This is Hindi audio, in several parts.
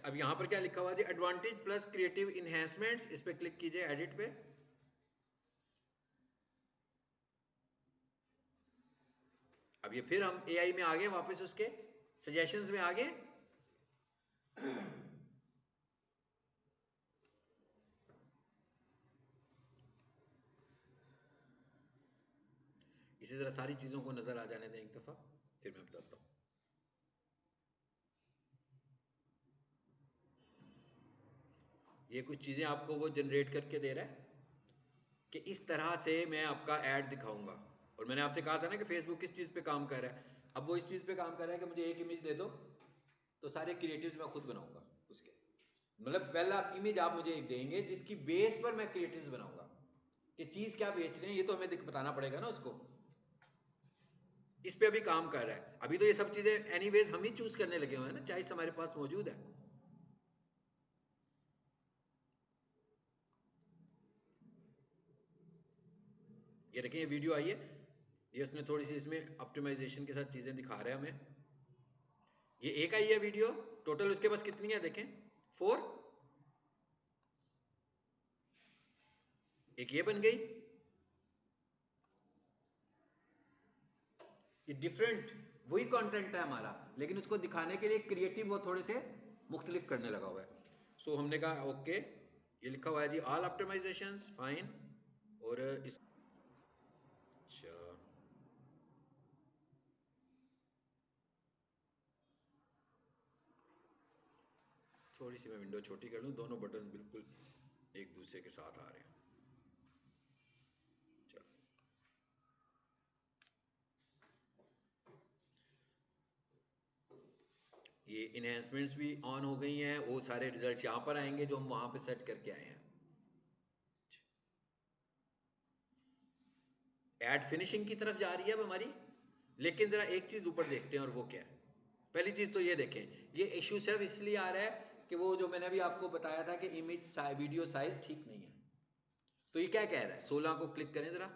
अब यहाँ पर क्या लिखा हुआ जी, एडवांटेज प्लस क्रिएटिव इनहेंसमेंट्स, इस पे क्लिक कीजिए, एडिट पे। अब ये फिर हम एआई में आ गए, वापस उसके सजेशंस में आ गए। इसी तरह सारी चीजों को नजर आ जाने दें एक दफा, फिर मैं बताता हूँ। ये कुछ चीजें आपको वो जनरेट करके दे रहा है कि इस तरह से मैं आपका ऐड दिखाऊंगा। और मैंने आपसे कहा था ना कि फेसबुक किस चीज पे काम कर रहा है। अब वो इस चीज पे काम कर रहा है कि मुझे एक इमेज दे दो, तो सारे क्रिएटिव्स मैं खुद बनाऊंगा उसके। मतलब पहला इमेज आप मुझे एक देंगे जिसकी बेस पर मैं क्रिएटिव्स बनाऊंगा कि चीज क्या बेच रहे हैं, ये तो हमें बताना पड़ेगा ना उसको। इस पे अभी काम कर रहा है। अभी तो ये सब चीजें एनीवेज हम ही चूज करने लगे हुए हैं ना, चॉइस हमारे पास मौजूद है। ये देखें, ये वीडियो आई है, ये उसने थोड़ी सी इसमें ऑप्टिमाइजेशन के साथ चीजें दिखा रहा है हमें। ये एक आई है वीडियो, टोटल उसके पास कितनी है देखें, 4। एक ये बन गई, ये डिफरेंट वही कंटेंट है हमारा, लेकिन उसको दिखाने के लिए क्रिएटिव वो थोड़े से मुख्तलिफ करने लगा हुआ है। सो हमने कहा ओके, ये लिखा हुआ है जी ऑल ऑप्टिमाइजेशंस फाइन। और इस, अच्छा, थोड़ी सी मैं विंडो छोटी कर लूँ, दोनों बटन बिल्कुल एक दूसरे के साथ आ रहे हैं। चलो, ये इन्हेंसमेंट्स भी ऑन हो गई हैं, वो सारे रिजल्ट यहाँ पर आएंगे जो हम वहां पे सेट करके आए हैं। एड फिनिशिंग की तरफ जा रही है अब हमारी, लेकिन जरा एक चीज ऊपर देखते हैं, और वो क्या है। पहली चीज तो ये देखें, ये इशू सिर्फ इसलिए आ रहा है कि वो जो मैंने अभी आपको बताया था कि इमेज वीडियो साइज ठीक नहीं है। तो ये क्या कह रहा है, 16 को क्लिक करें जरा,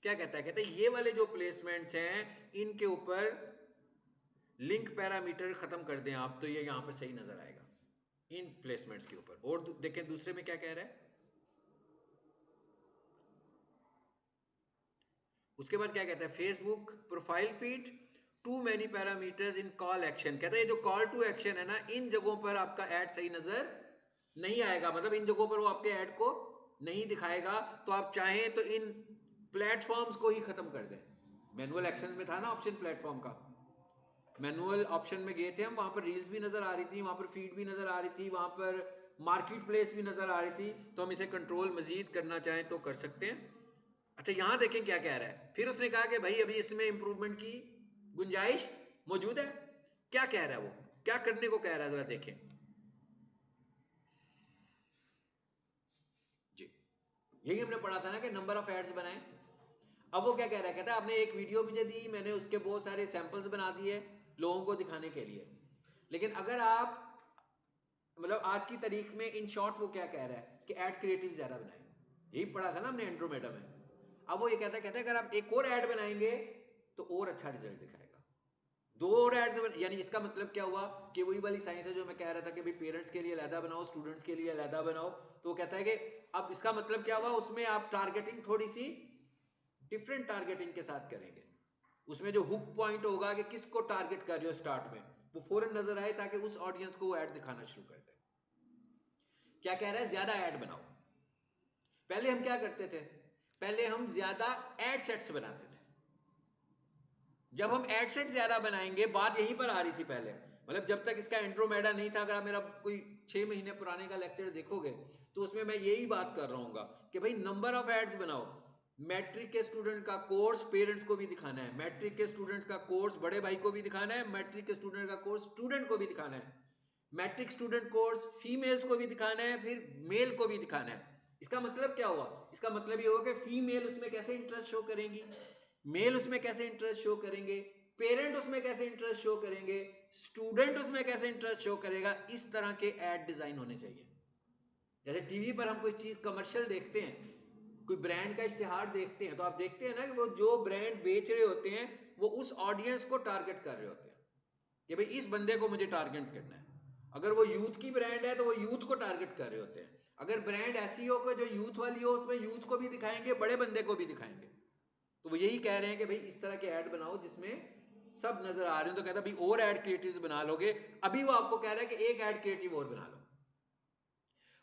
क्या कहता है, कहता है ये वाले जो प्लेसमेंट्स हैं इनके ऊपर लिंक पैरामीटर खत्म कर दें आप, तो ये यहां पर सही नजर आएगा इन प्लेसमेंट्स के ऊपर। और देखें दूसरे में क्या कह रहा है, उसके बाद क्या कहता है, Facebook profile feed to many parameters in call action. कहता है ये जो कॉल टू एक्शन है ना, इन जगहों पर आपका ऐड सही नजर नहीं आएगा, मतलब इन जगहों पर वो आपके ऐड को नहीं दिखाएगा। तो आप चाहें तो इन प्लेटफॉर्म्स को ही खत्म कर दें। मैनुअल एक्शन में था ना ऑप्शन प्लेटफॉर्म का, मैनुअल ऑप्शन में गए थे हम, वहां पर रील्स भी नजर आ रही थी, वहां पर फीड भी नजर आ रही थी, वहां पर मार्केट प्लेस भी नजर आ रही थी। तो हम इसे कंट्रोल मजीद करना चाहें तो कर सकते हैं। अच्छा, यहां देखें क्या कह रहा है, फिर उसने कहा कि भाई अभी इसमें इंप्रूवमेंट की गुंजाइश मौजूद है। क्या कह रहा है वो, क्या करने को कह रहा है, जरा देखें जी। यही हमने पढ़ा था ना कि नंबर ऑफ एड्स बनाएं। अब वो क्या कह रहा है, कहता है आपने एक वीडियो मुझे दी, मैंने उसके बहुत सारे सैंपल्स बना दिए लोगों को दिखाने के लिए, लेकिन अगर आप, मतलब आज की तारीख में इन शॉर्ट वो क्या कह रहा है कि ऐड क्रिएटिव ज्यादा बनाएं। यही पढ़ा था ना हमने एंड्रोमेडा में। अब वो ये कहता है अगर आप एक और ऐड बनाएंगे तो और अच्छा रिजल्ट दिखाएगा। दो और एड्स, यानी इसका मतलब क्या हुआ कि वही वाली साइंस है जो मैं कह रहा था कि भाई पेरेंट्स के लिए अलहदा बनाओ, स्टूडेंट्स के लिए अलहदा बनाओ। तो वो कहता है कि अब इसका मतलब क्या हुआ, उसमें आप टारगेटिंग थोड़ी सी डिफरेंट टारगेटिंग के साथ करेंगे। उसमें जो हुक पॉइंट होगा कि किसको टारगेट कर रहे हो स्टार्ट में, वो फौरन नजर आए ताकि उस ऑडियंस को वो ऐड दिखाना शुरू कर दे। क्या कह रहा है, ज्यादा ऐड बनाओ। पहले हम क्या करते थे, पहले हम ज्यादा एड सेट्स बनाते थे। जब हम एड सेट ज्यादा बनाएंगे, बात यहीं पर आ रही थी पहले, मतलब जब तक इसका एंड्रोमेडा नहीं था, अगर आप मेरा कोई 6 महीने पुराने का लेक्चर देखोगे तो उसमें मैं यही बात कर रहा हूँ कि भाई नंबर ऑफ एड्स बनाओ। मैट्रिक के स्टूडेंट का कोर्स पेरेंट्स को भी दिखाना है, मैट्रिक के स्टूडेंट का कोर्स बड़े भाई को भी दिखाना है, मैट्रिक के स्टूडेंट का कोर्स स्टूडेंट को भी दिखाना है, मैट्रिक स्टूडेंट कोर्स फीमेल्स को भी दिखाना है, फिर मेल को भी दिखाना है। इसका मतलब क्या हुआ, इसका मतलब ये हुआ कि फीमेल उसमें कैसे इंटरेस्ट शो करेंगी, मेल उसमें कैसे इंटरेस्ट शो करेंगे, पेरेंट उसमें कैसे इंटरेस्ट शो करेंगे, स्टूडेंट उसमें कैसे इंटरेस्ट शो करेगा। इस तरह के एड डिजाइन होने चाहिए। जैसे टीवी पर हम कोई चीज कमर्शियल देखते हैं, कोई ब्रांड का इश्तिहार देखते हैं, तो आप देखते हैं ना कि वो जो ब्रांड बेच रहे होते हैं वो उस ऑडियंस को टारगेट कर रहे होते हैं। कि भाई इस बंदे को मुझे टारगेट करना है। अगर वो यूथ की ब्रांड है तो वो यूथ को टारगेट कर रहे होते हैं। अगर ब्रांड ऐसी हो कि जो यूथ वाली हो, उसमें यूथ को भी दिखाएंगे, बड़े बंदे को भी दिखाएंगे। तो वो यही कह रहे हैं कि भाई इस तरह के ऐड बनाओ जिसमें सब नजर आ रहे हैं। तो कहता भाई और ऐड क्रिएटिव्स बना लोगे, अभी वो आपको कह रहा है कि एक ऐड क्रिएटिव और बना लो।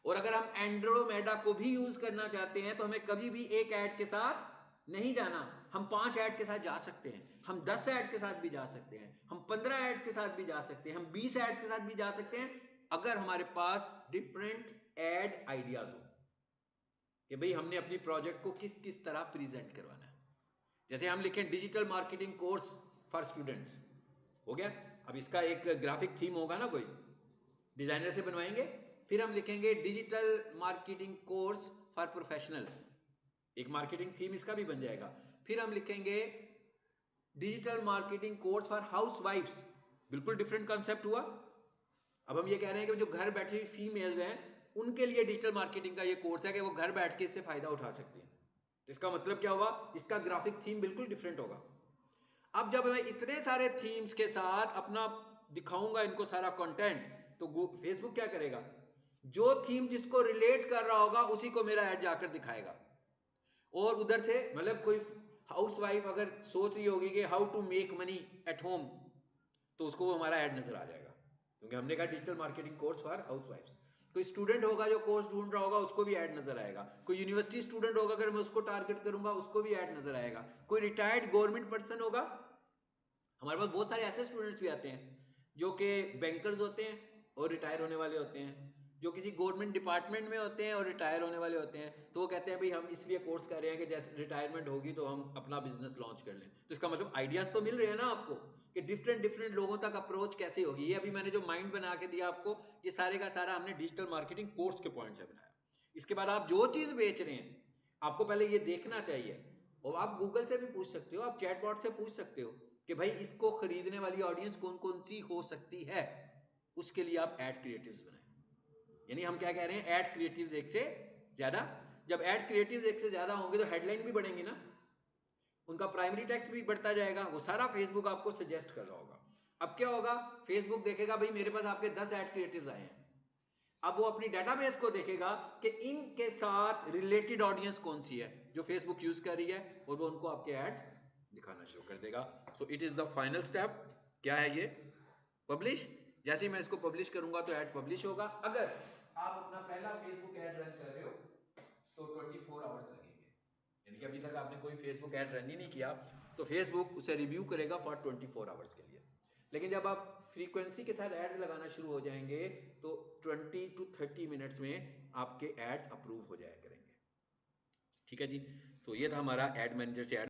और अगर हम एंड्रोमेडा को भी यूज करना चाहते हैं तो हमें कभी भी एक ऐड के साथ नहीं जाना। हम 5 ऐड के साथ जा सकते हैं, हम 10 ऐड के साथ भी जा सकते हैं, हम 15 ऐड के साथ भी जा सकते हैं, हम 20 ऐड के साथ भी जा सकते हैं, अगर हमारे पास डिफरेंट ऐड आइडियाज हो कि भाई हमने अपनी प्रोजेक्ट को किस किस तरह प्रेजेंट करवाना है। जैसे हम लिखें digital marketing course for students, हो गया। अब इसका एक ग्राफिक थीम होगा ना, कोई डिजाइनर से बनवाएंगे। फिर हम लिखेंगे digital marketing course for professionals, एक मार्केटिंग थीम इसका भी बन जाएगा। फिर हम लिखेंगे डिजिटल मार्केटिंग कोर्स फॉर हाउसवाइफ्स, बिल्कुल डिफरेंट कॉन्सेप्ट हुआ। अब हम ये कह रहे हैं कि जो घर बैठी हुई फीमेल्स हैं उनके लिए डिजिटल मार्केटिंग का ये कोर्स है कि वो घर बैठ के इससे फायदा उठा सकती हैं। तो इसका मतलब क्या हुआ, इसका ग्राफिक थीम बिल्कुल डिफरेंट होगा। अब जब मैं इतने सारे थीम्स के साथ अपना दिखाऊंगा इनको सारा कंटेंट, तो फेसबुक क्या करेगा, जो थीम जिसको रिलेट कर रहा होगा उसी को मेरा ऐड जाकर दिखाएगा। और उधर से मतलब कोई हाउसवाइफ अगर सोच रही होगी कि how to make money at home, तो उसको हमारा ऐड नजर आ जाएगा, क्योंकि हमने कहा डिजिटल मार्केटिंग कोर्स फॉर हाउसवाइफ्स। कोई स्टूडेंट होगा जो कोर्स ढूंढ रहा होगा उसको भी ऐड नजर आएगा। कोई यूनिवर्सिटी स्टूडेंट होगा अगर मैं उसको टारगेट करूंगा उसको भी ऐड नजर आएगा। कोई रिटायर्ड गवर्नमेंट पर्सन होगा, हमारे पास बहुत सारे ऐसे स्टूडेंट्स भी आते हैं जो कि बैंकर्स होते हैं और रिटायर होने वाले होते हैं, जो किसी गवर्नमेंट डिपार्टमेंट में होते हैं और रिटायर होने वाले होते हैं। तो वो कहते हैं भाई हम इसलिए कोर्स कर रहे हैं कि जैसे रिटायरमेंट होगी तो हम अपना बिजनेस लॉन्च कर लें। तो इसका मतलब आइडियाज तो मिल रहे हैं ना आपको कि डिफरेंट डिफरेंट लोगों तक अप्रोच कैसे होगी। ये अभी मैंने जो माइंड बना के दिया आपको, ये सारे का सारा हमने डिजिटल मार्केटिंग कोर्स के पॉइंट से बनाया। इसके बाद आप जो चीज बेच रहे हैं आपको पहले ये देखना चाहिए, और आप गूगल से भी पूछ सकते हो, आप चैटबॉट से पूछ सकते हो कि भाई इसको खरीदने वाली ऑडियंस कौन कौन सी हो सकती है। उसके लिए आप एड क्रिएटिव्स बनाएं। यानी हम क्या कह रहे हैं, एड क्रिएटिव्स एक से ज्यादा। जब एड क्रिएटिव्स एक से ज्यादा होंगे तो हेडलाइन भी बढ़ेंगी ना, उनका प्राइमरी टेक्स्ट भी बढ़ता जाएगा, वो सारा फेसबुक आपको सजेस्ट कर रहा होगा। अब क्या होगा, फेसबुक देखेगा भाई मेरे पास आपके 10 एड क्रिएटिव्स आए हैं। अब वो अपनी डेटाबेस को देखेगा कि इनके साथ रिलेटेड ऑडियंस कौन सी है जो फेसबुक यूज कर रही है, और वो उनको आपके एड्स दिखाना शुरू कर देगा। So it is the final step. क्या है ये, पब्लिश। जैसे ही मैं इसको पब्लिश करूंगा तो ऐड पब्लिश होगा। अगर आप अपना पहला फेसबुक ऐड रन कर रहे हो तो 24 आवर्स लगेंगे, यानी कि अभी तक आपने कोई फेसबुक ऐड रन ही नहीं किया तो फेसबुक उसे रिव्यू करेगा फॉर 24 आवर्स के लिए। लेकिन जब आप फ्रीक्वेंसी के साथ एड्स लगाना शुरू हो जाएंगे तो 20 to 30 मिनट्स में आपके एड्स अप्रूव हो जाया करेंगे। ठीक है जी, तो ये था हमारा एड मैनेजर से ऐड